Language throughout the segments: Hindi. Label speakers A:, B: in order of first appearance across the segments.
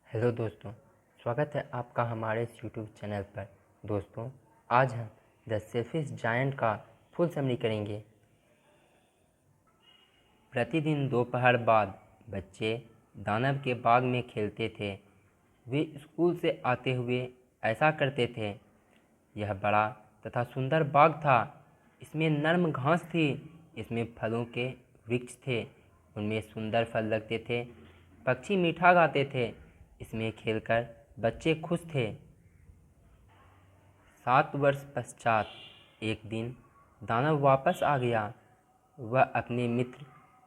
A: हेलो दोस्तों, स्वागत है आपका हमारे इस यूट्यूब चैनल पर। दोस्तों, आज हम द सेल्फिश जायंट का फुल समरी करेंगे। प्रतिदिन दोपहर बाद बच्चे दानव के बाग में खेलते थे। वे स्कूल से आते हुए ऐसा करते थे। यह बड़ा तथा सुंदर बाग था। इसमें नर्म घास थी। इसमें फलों के वृक्ष थे। उनमें सुंदर फल लगते थे। पक्षी मीठा गाते थे। इसमें खेलकर बच्चे खुश थे। 7 वर्ष पश्चात एक दिन दानव वापस आ गया। वह अपने मित्र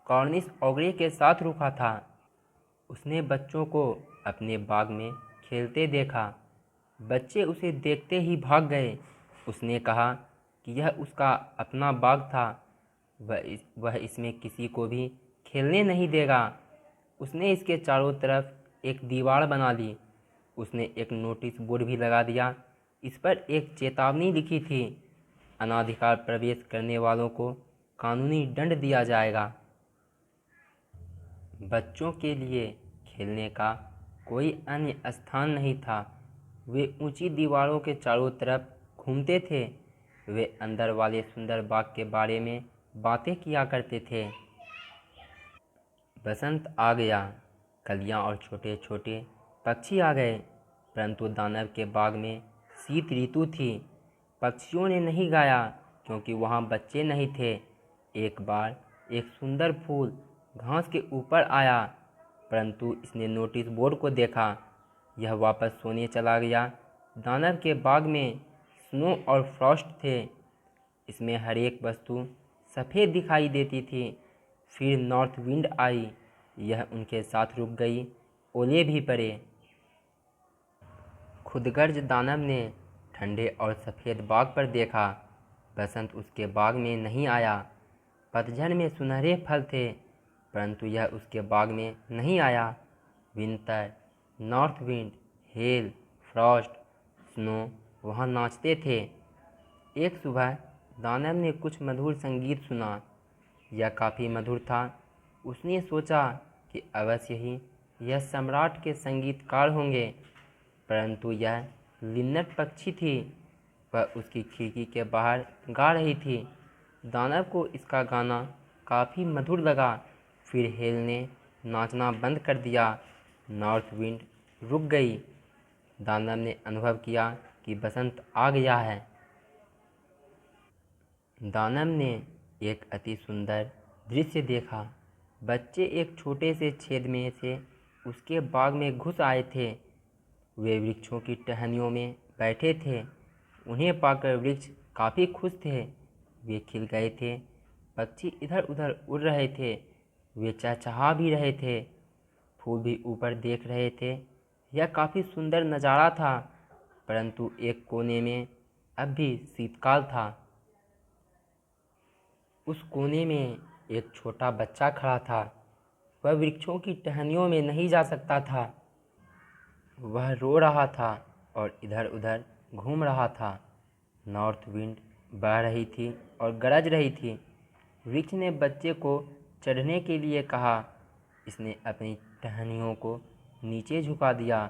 A: कॉर्निश ऑग्रे के साथ रुका था। उसने बच्चों को अपने बाग में खेलते देखा। बच्चे उसे देखते ही भाग गए। उसने कहा कि यह उसका अपना बाग था। वह इसमें किसी को भी खेलने नहीं देगा। उसने इसके चारों तरफ एक दीवार बना ली। उसने एक नोटिस बोर्ड भी लगा दिया। इस पर एक चेतावनी लिखी थी, अनाधिकार प्रवेश करने वालों को कानूनी दंड दिया जाएगा। बच्चों के लिए खेलने का कोई अन्य स्थान नहीं था। वे ऊंची दीवारों के चारों तरफ घूमते थे। वे अंदर वाले सुंदर बाग के बारे में बातें किया करते थे। बसंत आ गया। कलियां और छोटे छोटे पक्षी आ गए। परंतु दानव के बाग में शीत ऋतु थी। पक्षियों ने नहीं गाया क्योंकि वहाँ बच्चे नहीं थे। एक बार एक सुंदर फूल घास के ऊपर आया, परंतु इसने नोटिस बोर्ड को देखा। यह वापस सोने चला गया। दानव के बाग में स्नो और फ्रॉस्ट थे। इसमें हर एक वस्तु सफ़ेद दिखाई देती थी। फिर नॉर्थ विंड आई। यह उनके साथ रुक गई। ओले भी पड़े। खुदगर्ज दानव ने ठंडे और सफ़ेद बाग पर देखा। बसंत उसके बाग में नहीं आया। पतझड़ में सुनहरे फल थे, परंतु यह उसके बाग में नहीं आया। Winter, north wind, hello, Frost, snow वहाँ नाचते थे। एक सुबह दानव ने कुछ मधुर संगीत सुना। यह काफ़ी मधुर था। उसने सोचा कि अवश्य ही यह सम्राट के संगीतकार होंगे, परंतु यह लिन्नट पक्षी थी। वह उसकी खिड़की के बाहर गा रही थी। दानव को इसका गाना काफ़ी मधुर लगा। फिर हेल ने नाचना बंद कर दिया। नॉर्थ विंड रुक गई। दानव ने अनुभव किया कि बसंत आ गया है। दानव ने एक अति सुंदर दृश्य देखा। बच्चे एक छोटे से छेद में से उसके बाग में घुस आए थे। वे वृक्षों की टहनियों में बैठे थे। उन्हें पाकर वृक्ष काफ़ी खुश थे। वे खिल गए थे। पक्षी इधर उधर उड़ रहे थे। वे चहचहा भी रहे थे। फूल भी ऊपर देख रहे थे। यह काफ़ी सुंदर नज़ारा था, परंतु एक कोने में अब भी शीतकाल था। उस कोने में एक छोटा बच्चा खड़ा था। वह वृक्षों की टहनियों में नहीं जा सकता था। वह रो रहा था और इधर उधर घूम रहा था। नॉर्थ विंड बह रही थी और गरज रही थी। वृक्ष ने बच्चे को चढ़ने के लिए कहा। इसने अपनी टहनियों को नीचे झुका दिया,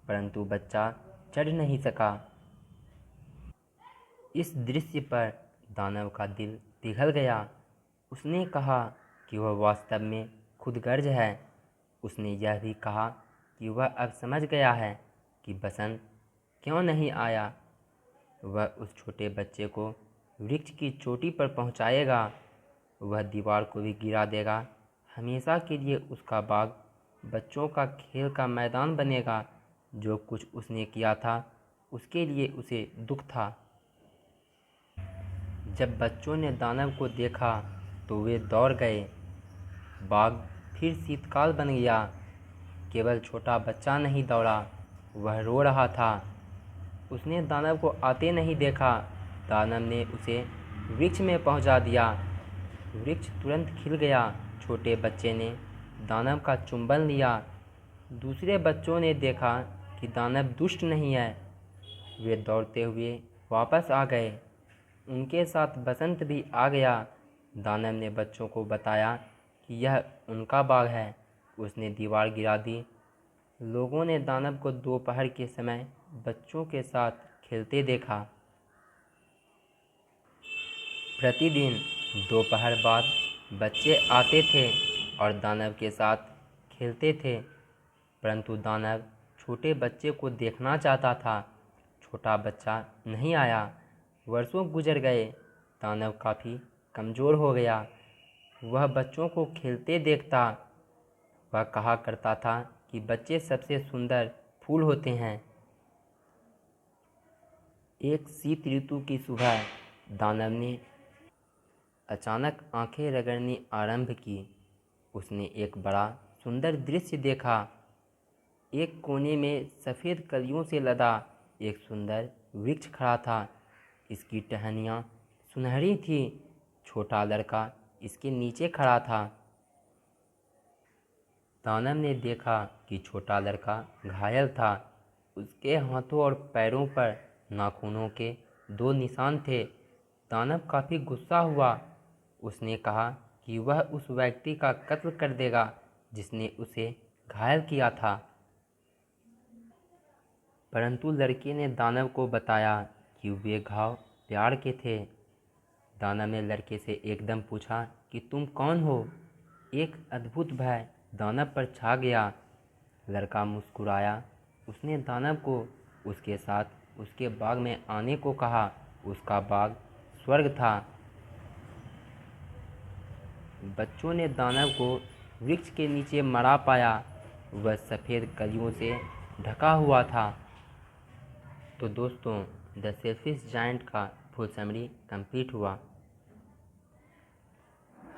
A: परंतु बच्चा चढ़ नहीं सका। इस दृश्य पर दानव का दिल पिघल गया। उसने कहा कि वह वास्तव में खुदगर्ज है। उसने यह भी कहा कि वह अब समझ गया है कि बसंत क्यों नहीं आया। वह उस छोटे बच्चे को वृक्ष की चोटी पर पहुंचाएगा। वह दीवार को भी गिरा देगा। हमेशा के लिए उसका बाग बच्चों का खेल का मैदान बनेगा। जो कुछ उसने किया था उसके लिए उसे दुख था। जब बच्चों ने दानव को देखा तो वे दौड़ गए। बाग फिर शीतकाल बन गया। केवल छोटा बच्चा नहीं दौड़ा, वह रो रहा था। उसने दानव को आते नहीं देखा। दानव ने उसे वृक्ष में पहुंचा दिया। वृक्ष तुरंत खिल गया। छोटे बच्चे ने दानव का चुंबन लिया। दूसरे बच्चों ने देखा कि दानव दुष्ट नहीं है। वे दौड़ते हुए वापस आ गए। उनके साथ बसंत भी आ गया। दानव ने बच्चों को बताया कि यह उनका बाग है। उसने दीवार गिरा दी। लोगों ने दानव को दोपहर के समय बच्चों के साथ खेलते देखा। प्रतिदिन दोपहर बाद बच्चे आते थे और दानव के साथ खेलते थे, परंतु दानव छोटे बच्चे को देखना चाहता था। छोटा बच्चा नहीं आया। वर्षों गुजर गए। दानव काफ़ी कमज़ोर हो गया। वह बच्चों को खेलते देखता। वह कहा करता था कि बच्चे सबसे सुंदर फूल होते हैं। एक शीत ऋतु की सुबह दानव ने अचानक आंखें रगड़नी आरंभ की। उसने एक बड़ा सुंदर दृश्य देखा। एक कोने में सफ़ेद कलियों से लदा एक सुंदर वृक्ष खड़ा था। इसकी टहनियाँ सुनहरी थी। छोटा लड़का इसके नीचे खड़ा था। दानव ने देखा कि छोटा लड़का घायल था। उसके हाथों और पैरों पर नाखूनों के 2 निशान थे। दानव काफ़ी गुस्सा हुआ। उसने कहा कि वह उस व्यक्ति का कत्ल कर देगा जिसने उसे घायल किया था। परंतु लड़के ने दानव को बताया कि वे घाव प्यार के थे। दानव ने लड़के से एकदम पूछा कि तुम कौन हो? एक अद्भुत भय दानव पर छा गया। लड़का मुस्कुराया। उसने दानव को उसके साथ उसके बाग में आने को कहा। उसका बाग स्वर्ग था। बच्चों ने दानव को वृक्ष के नीचे मरा पाया। वह सफ़ेद कलियों से ढका हुआ था। तो दोस्तों, द सेल्फिश जायंट का फुल समरी कंप्लीट हुआ।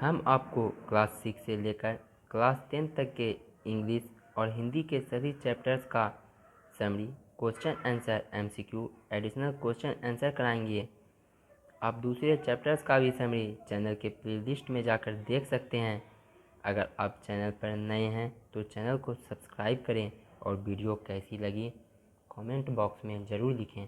A: हम आपको क्लास 6 से लेकर क्लास 10 तक के इंग्लिश और हिंदी के सभी चैप्टर्स का summary, question answer, MCQ, additional question answer कराएंगे। आप दूसरे चैप्टर्स का भी समरी चैनल के प्लेलिस्ट में जाकर देख सकते हैं। अगर आप चैनल पर नए हैं तो चैनल को सब्सक्राइब करें और वीडियो कैसी लगी कमेंट बॉक्स में ज़रूर लिखें।